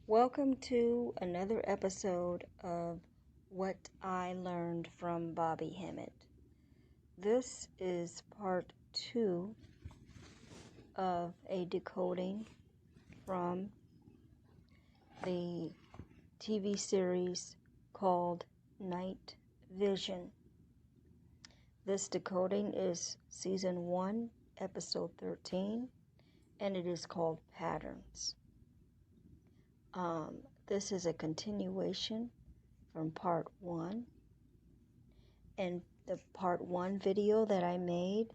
Welcome to another episode of What I Learned from Bobby Hemmit. This is part 2 of a decoding from the TV series called Night Vision. This decoding is Season 1, Episode 13, and it is called Patterns. This is a continuation from part 1, and the part 1 video that I made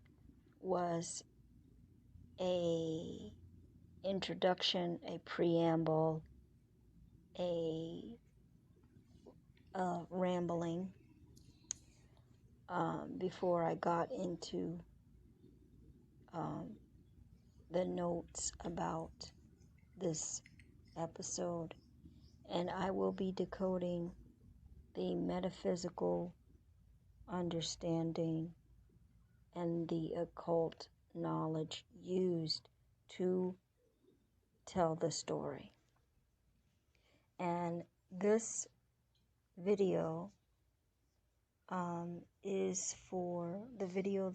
was a introduction, a preamble, a rambling before I got into the notes about this episode, and I will be decoding the metaphysical understanding and the occult knowledge used to tell the story. And this video is for the video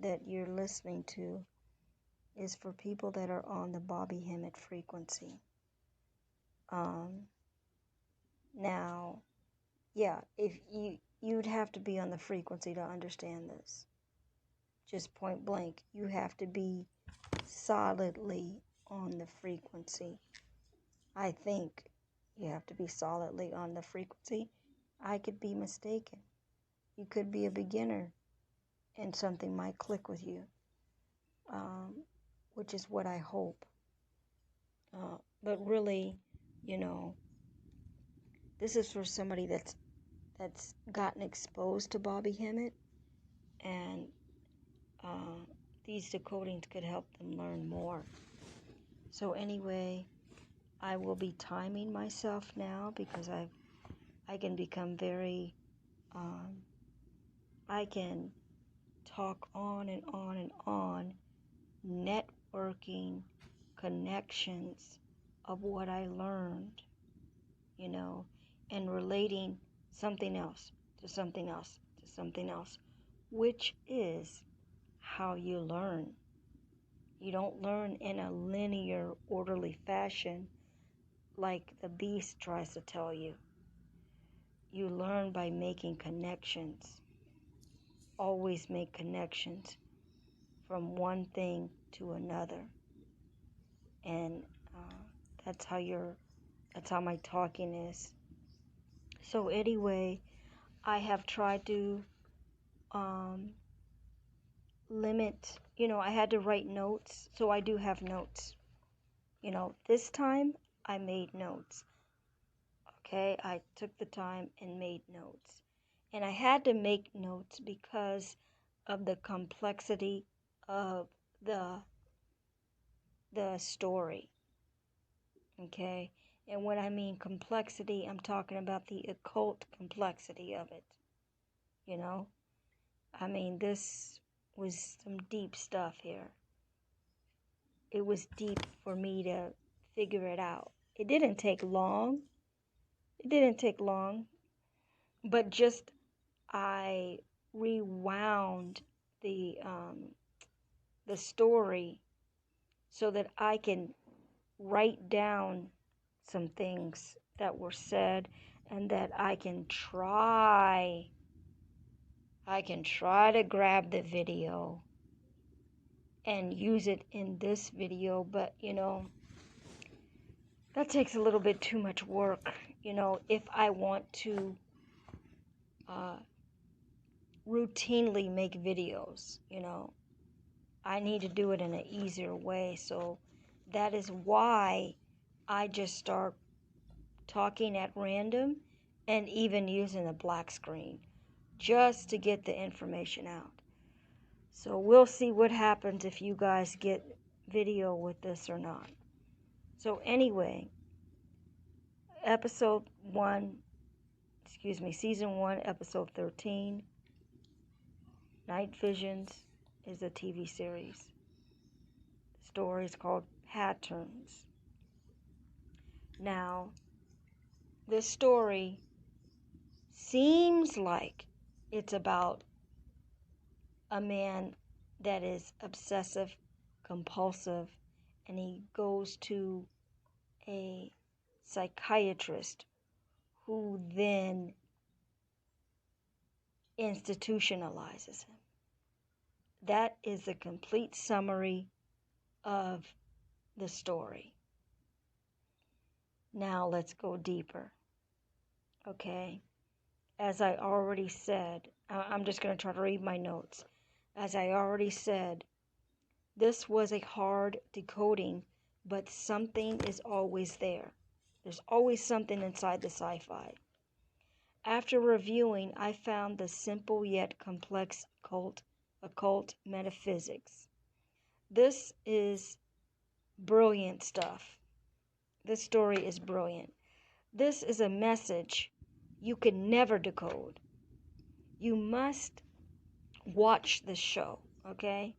that you're listening to is for people that are on the Bobby Hemmit frequency. Now, yeah, if you'd have to be on the frequency to understand this. Just point blank, you have to be solidly on the frequency. I think you have to be solidly on the frequency. I could be mistaken. You could be a beginner and something might click with you, which is what I hope. But really, this is for somebody that's gotten exposed to Bobby Hemmit, and these decodings could help them learn more. So anyway, I will be timing myself now because I can become very, I can talk on and on and on, networking connections of what I learned, and relating something else to something else to something else, which is how you learn. You don't learn in a linear, orderly fashion like the beast tries to tell you. You learn by making connections. Always make connections from one thing to another. And that's how my talking is. So anyway, I have tried to limit, I had to write notes, so I do have notes. This time I made notes. Okay, I took the time and made notes. And I had to make notes because of the complexity of the story. Okay, and when I mean complexity, I'm talking about the occult complexity of it. I mean, this was some deep stuff here. It was deep for me to figure it out. It didn't take long. But just I rewound the story so that I can write down some things that were said, and that I can try to grab the video and use it in this video, but that takes a little bit too much work. If I want to routinely make videos, I need to do it in an easier way. So that is why I just start talking at random and even using a black screen just to get the information out. So we'll see what happens if you guys get video with this or not. So anyway, Season 1, Episode 13, Night Visions is a TV series. The story is called Patterns. Now, this story seems like it's about a man that is obsessive compulsive, and he goes to a psychiatrist who then institutionalizes him. That is a complete summary of the story. Now let's go deeper. Okay? As I already said, I'm just going to try to read my notes. As I already said, this was a hard decoding, but something is always there. There's always something inside the sci-fi. After reviewing, I found the simple yet complex occult metaphysics. This is brilliant stuff. This story is brilliant. This is a message you can never decode. You must watch this show, okay?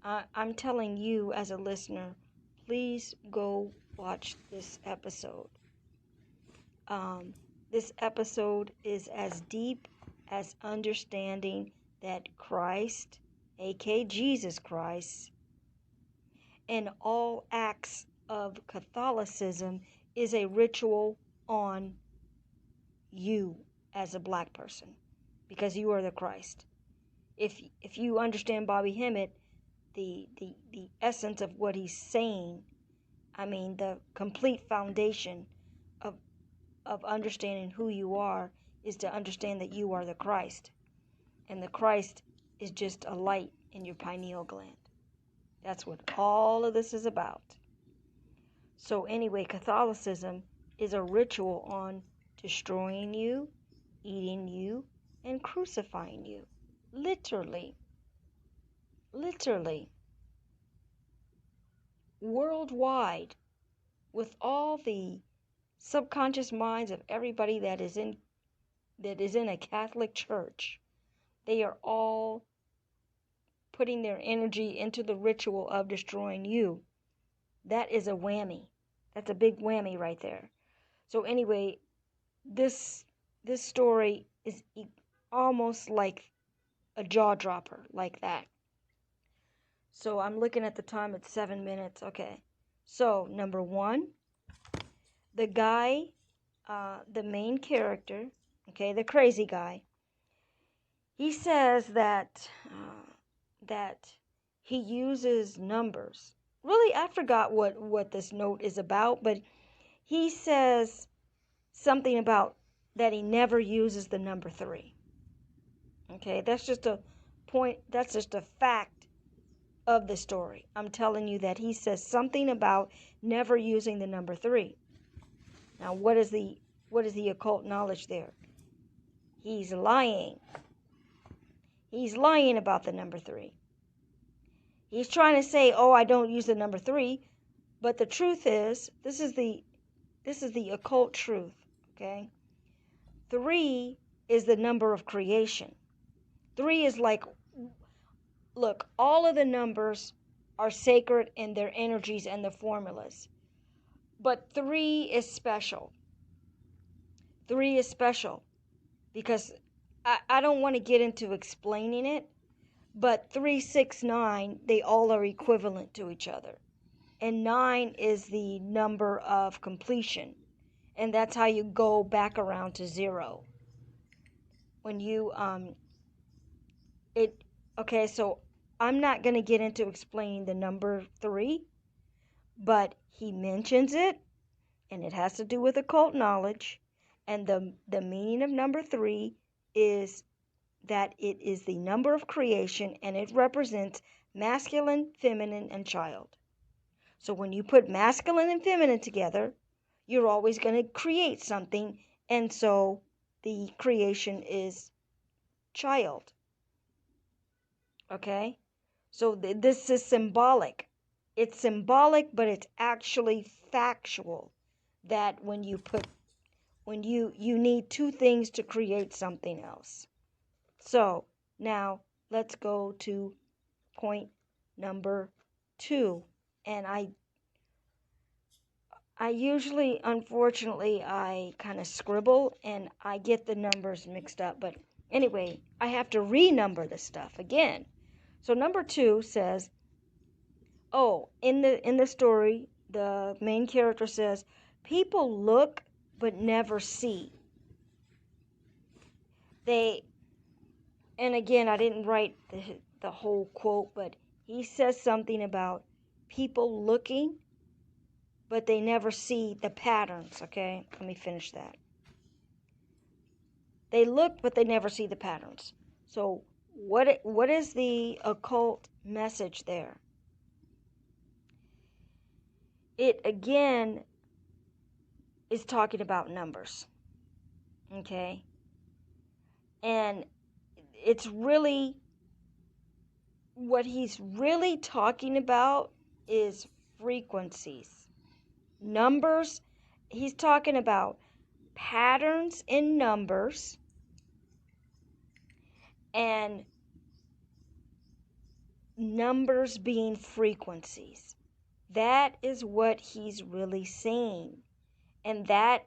I'm telling you as a listener, please go watch this episode. This episode is as deep as understanding that Christ, aka Jesus Christ, and all acts of Catholicism is a ritual on you as a black person, because you are the Christ. If you understand Bobby Hemmit, the essence of what he's saying, I mean the complete foundation of understanding who you are is to understand that you are the Christ. And the Christ is just a light in your pineal gland. That's what all of this is about. So anyway, Catholicism is a ritual on destroying you, eating you, and crucifying you. Literally. Literally. Worldwide, with all the subconscious minds of everybody that is in a Catholic church, they are all putting their energy into the ritual of destroying you. That is a whammy. That's a big whammy right there. So anyway, this story is almost like a jaw dropper, like that. So I'm looking at the time, it's 7 minutes. Okay. So number one, the guy, the main character, okay, the crazy guy, he says that he uses numbers. Really, I forgot what this note is about, but he says something about that he never uses the number 3. Okay, that's just a point, that's just a fact of the story. I'm telling you that he says something about never using the number 3. Now, what is the occult knowledge there? He's lying. He's lying about the number 3. He's trying to say, "Oh, I don't use the number 3," but the truth is, this is the occult truth, okay? 3 is the number of creation. 3 is like, look, all of the numbers are sacred in their energies and the formulas. But 3 is special. 3 is special because I don't want to get into explaining it, but 3, 6, 9, they all are equivalent to each other. And 9 is the number of completion. And that's how you go back around to 0. When you, okay, so I'm not going to get into explaining the number 3, but he mentions it, and it has to do with occult knowledge. And the meaning of number 3 is that it is the number of creation, and it represents masculine, feminine, and child. So when you put masculine and feminine together, you're always going to create something, and so the creation is child. Okay? So this is symbolic. It's symbolic, but it's actually factual that when you need 2 things to create something else. So now let's go to point number 2. And I usually, unfortunately, I kind of scribble and I get the numbers mixed up. But anyway, I have to renumber the stuff again. So number 2 says, oh, in the story, the main character says, people look but never see. And again, I didn't write the whole quote, but he says something about people looking, but they never see the patterns, okay? Let me finish that. They look, but they never see the patterns. So what is the occult message there? It, again, is talking about numbers, okay? And it's really, what he's really talking about is frequencies. Numbers, he's talking about patterns in numbers and numbers being frequencies. That is what he's really saying. And that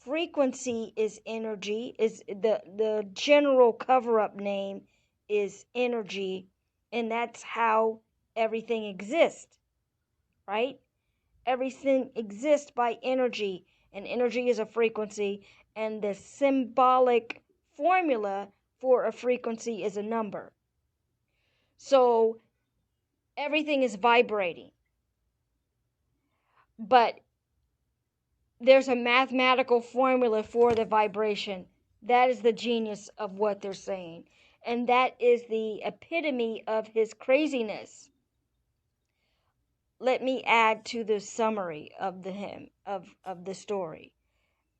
frequency is energy, is the general cover-up name is energy, and that's how everything exists, right? Everything exists by energy, and energy is a frequency, and the symbolic formula for a frequency is a number. So everything is vibrating, but there's a mathematical formula for the vibration. That is the genius of what they're saying, and that is the epitome of his craziness. Let me add to the summary of the story.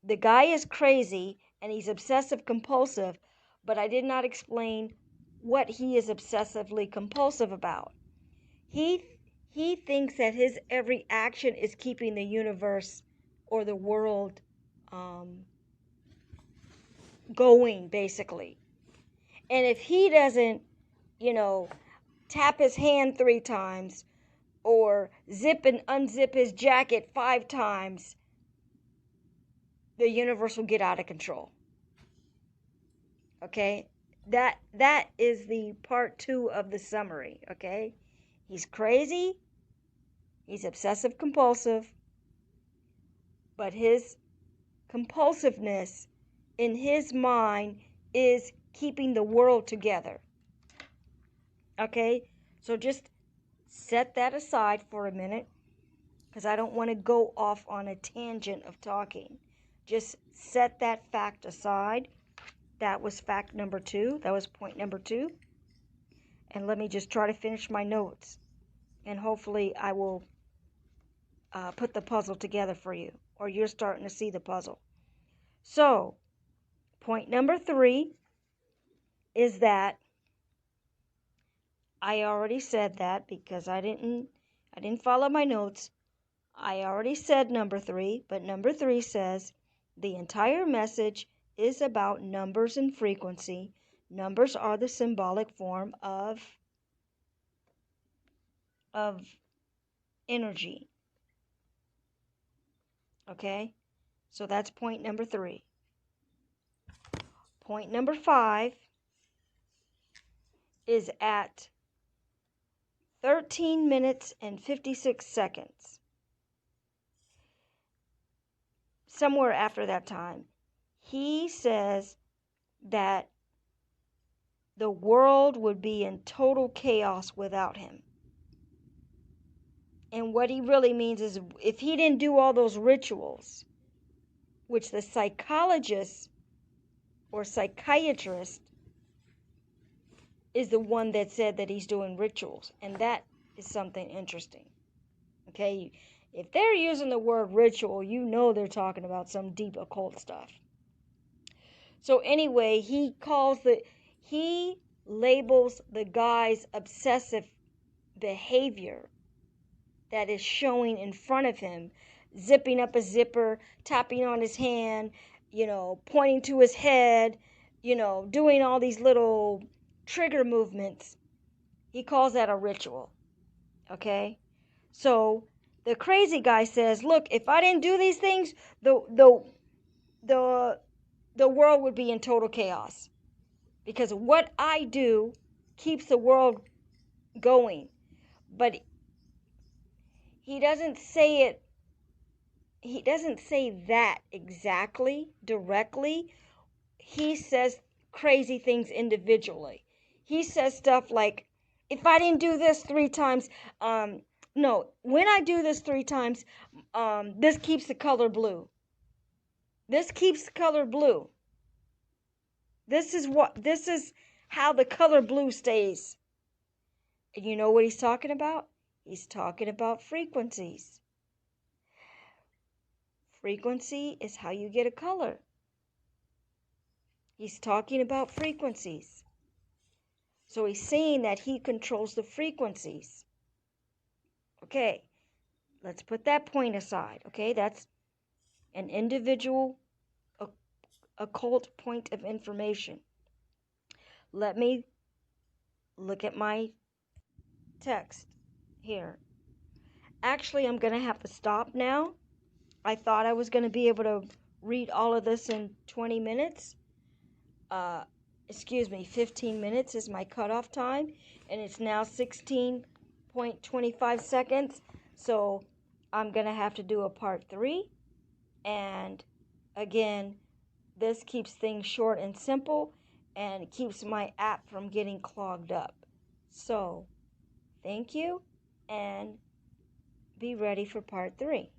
The guy is crazy and he's obsessive compulsive, but I did not explain what he is obsessively compulsive about. He thinks that his every action is keeping the universe or the world going, basically. And if he doesn't, tap his hand 3 times or zip and unzip his jacket 5 times, the universe will get out of control. Okay? That is the part 2 of the summary, okay? He's crazy, he's obsessive compulsive, but his compulsiveness in his mind is keeping the world together. Okay? So just set that aside for a minute, because I don't want to go off on a tangent of talking. Just set that fact aside. That was fact number 2. That was point number 2. And let me just try to finish my notes. And hopefully I will put the puzzle together for you. Or you're starting to see the puzzle. So, point number 3 is that I already said that because I didn't follow my notes. I already said number 3, but number 3 says the entire message is about numbers and frequency. Numbers are the symbolic form of energy. Okay? So that's point number 3. Point number 5 is at 13 minutes and 56 seconds. Somewhere after that time, he says that the world would be in total chaos without him. And what he really means is, if he didn't do all those rituals, which the psychologist or psychiatrist is the one that said that he's doing rituals. And that is something interesting. Okay? If they're using the word ritual, you know they're talking about some deep occult stuff. So anyway, he labels the guy's obsessive behavior that is showing in front of him, zipping up a zipper, tapping on his hand, pointing to his head, doing all these little trigger movements. He calls that a ritual. Okay? So The crazy guy says, look, if I didn't do these things, the world would be in total chaos. Because what I do keeps the world going. But he doesn't say it, he doesn't say that exactly, directly. He says crazy things individually. He says stuff like, if I didn't do this 3 times, no, when I do this 3 times, this keeps the color blue. This keeps the color blue. This is how the color blue stays. And you know what he's talking about? He's talking about frequencies. Frequency is how you get a color. He's talking about frequencies. So he's saying that he controls the frequencies. Okay, let's put that point aside. Okay, that's an individual occult point of information. Let me look at my text here. Actually, I'm going to have to stop now. I thought I was going to be able to read all of this in 20 minutes. 15 minutes is my cutoff time, and it's now 16.25 seconds. So I'm going to have to do a part 3. And again, this keeps things short and simple, and it keeps my app from getting clogged up. So thank you, and be ready for part 3.